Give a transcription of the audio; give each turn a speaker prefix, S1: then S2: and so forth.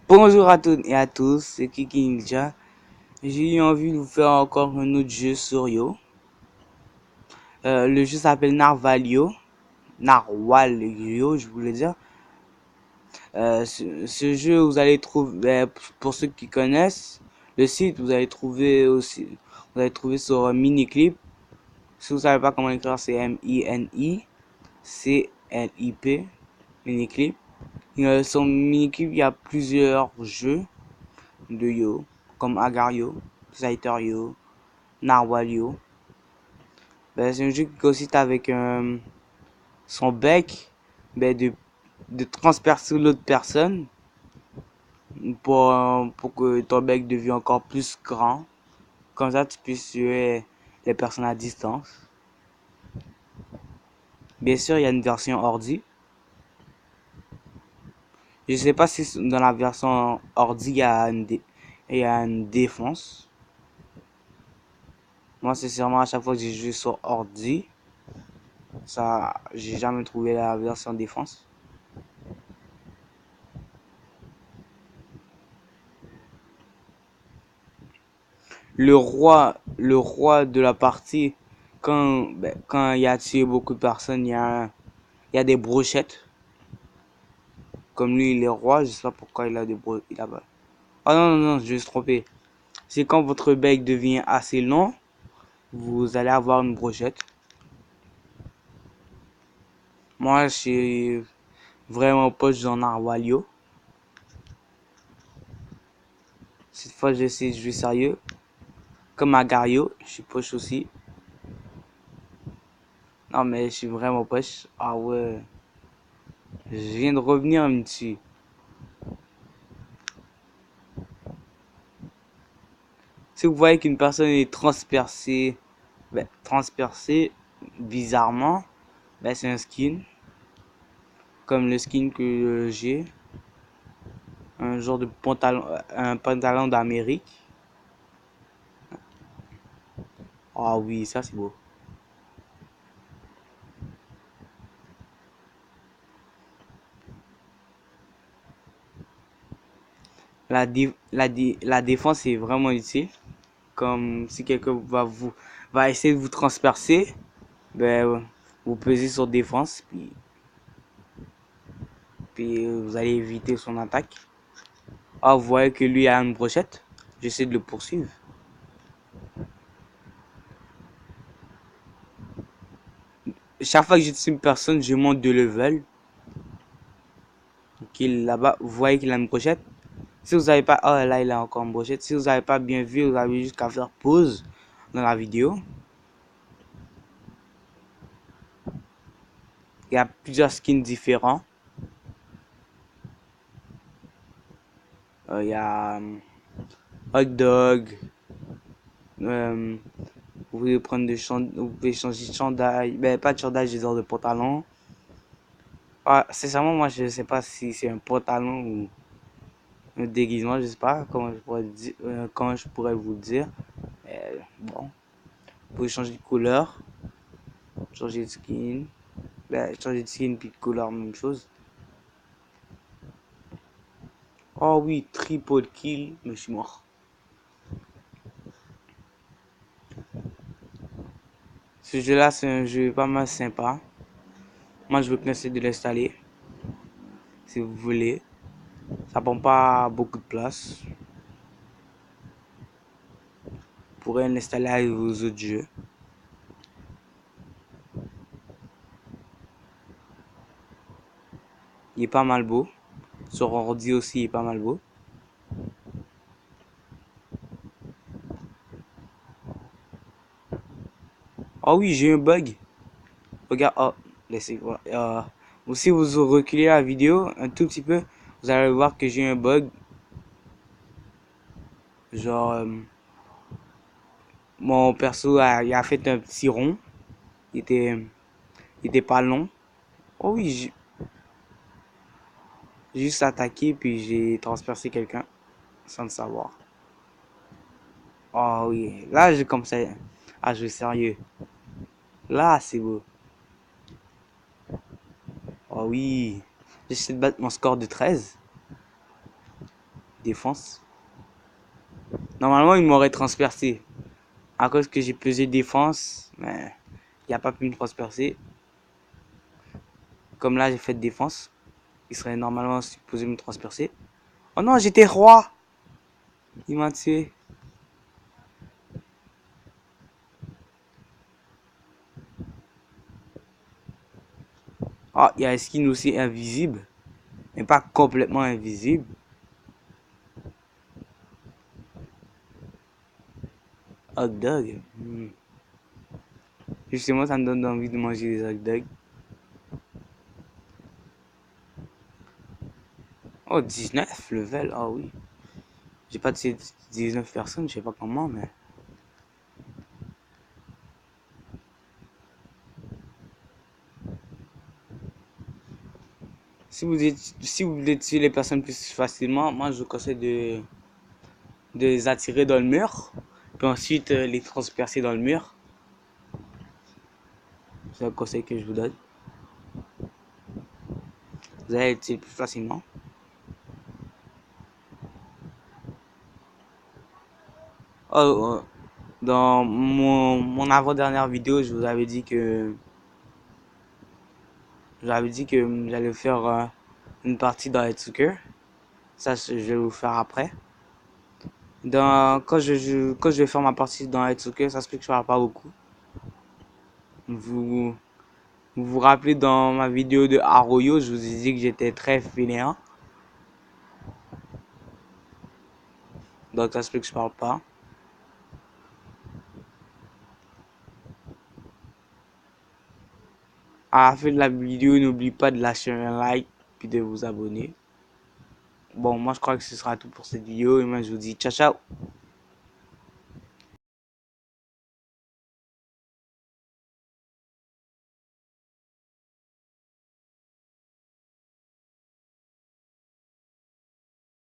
S1: Bonjour à toutes et à tous, c'est Kiki Ninja. J'ai eu envie de vous faire encore un autre jeu sur Yo. Le jeu s'appelle Narvalio. Narwalio, je voulais dire. Ce jeu, vous allez trouver, pour ceux qui connaissent le site, vous allez trouver aussi, vous allez trouver sur Miniclip. Si vous savez pas comment écrire, c'est Miniclip. Miniclip. Sur Miniclip, il y a plusieurs jeux de Yo, comme Agario, Zaiterio, Narwhalio. C'est un jeu qui consiste avec son bec de transpercer l'autre personne pour que ton bec devienne encore plus grand. Comme ça, tu puisses tuer les personnes à distance. Bien sûr, il y a une version ordi. Je sais pas si dans la version ordi, il y a une défense. Moi, sincèrement, à chaque fois que j'ai joué sur ordi, ça, j'ai jamais trouvé la version défense. Le roi de la partie, quand il a tué beaucoup de personnes, il y a des brochettes. Comme lui, il est roi, je sais pas pourquoi il a des brochettes. Oh non, non, non, je me suis trompé. C'est quand votre bec devient assez long, vous allez avoir une brochette. Moi, je suis vraiment poche dans Narwhalio. Cette fois, j'essaie de jouer sérieux. Comme Agario, je suis poche aussi. Non, mais je suis vraiment poche. Ah ouais. Je viens de revenir dessus. Si vous voyez qu'une personne est transpercée bizarrement, c'est un skin. Comme le skin que j'ai. Un genre de pantalon, un pantalon d'Amérique. Ah oui, ça c'est beau. La défense est vraiment utile. Comme si quelqu'un va essayer de vous transpercer, vous pesez sur défense, puis vous allez éviter son attaque. Ah, vous voyez que lui a une brochette. J'essaie de le poursuivre. Chaque fois que je tue une personne, je monte de level. Qu'il là-bas, vous voyez qu'il a une brochette. Si vous n'avez pas, oh là il a encore une brochette. Si vous n'avez pas bien vu, vous avez juste qu'à faire pause dans la vidéo. Il y a plusieurs skins différents. Il y a hot dog. Vous pouvez prendre vous pouvez changer de chandail. Pas de chandail, j'ai genre de pantalon. Ah, sincèrement, moi je sais pas si c'est un pantalon ou un déguisement, je sais pas comment je pourrais vous le dire. Bon, vous pouvez changer de couleur, changer de skin. Changer de skin puis de couleur, même chose. Oh oui, triple kill, mais je suis mort. Ce jeu-là, c'est un jeu pas mal sympa. Moi, je vous conseille de l'installer, si vous voulez. Ça prend pas beaucoup de place. Vous pourrez l'installer avec vos autres jeux. Il est pas mal beau. Sur ordi aussi, il est pas mal beau. Oh oui, j'ai un bug. Regarde, oh, laissez voir. Si vous reculez la vidéo un tout petit peu, vous allez voir que j'ai un bug. Genre, mon perso il a fait un petit rond. Il était pas long. Oh oui, j'ai juste attaqué puis j'ai transpercé quelqu'un sans le savoir. Oh oui, là j'ai commencé à jouer sérieux. Là c'est beau. Oh oui, j'essaie de battre mon score de 13. défense. Normalement, il m'aurait transpercé. À cause que j'ai pesé défense, mais il n'a pas pu me transpercer. Comme là, j'ai fait défense. Il serait normalement supposé me transpercer. Oh non, j'étais roi. Il m'a tué. Ah, il y a un skin aussi invisible. Mais pas complètement invisible. Hot dog. Justement, ça me donne envie de manger des hot dogs. Oh, 19 level. Ah oui. J'ai pas de ces 19 personnes, je sais pas comment, mais. Si vous voulez tuer les personnes plus facilement, moi je vous conseille de les attirer dans le mur. Puis ensuite les transpercer dans le mur. C'est un conseil que je vous donne. Vous allez les tuer plus facilement. Oh, dans mon avant-dernière vidéo, je vous avais dit que j'allais faire une partie dans Headsucker. Ça, je vais vous faire après. Quand je vais faire ma partie dans Headsucker, ça se peut que je parle pas beaucoup. Vous vous rappelez dans ma vidéo de Arroyo, je vous ai dit que j'étais très fainéant. Donc ça se peut que je parle pas. À la fin de la vidéo, n'oubliez pas de lâcher un like puis de vous abonner. Bon, moi je crois que ce sera tout pour cette vidéo et moi je vous dis ciao ciao.